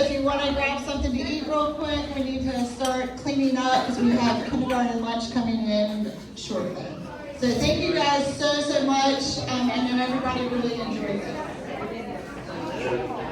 if you want to grab something to eat real quick, we need to start cleaning up because we have kindergarten lunch coming in shortly. So thank you guys so much. I know everybody really enjoyed it.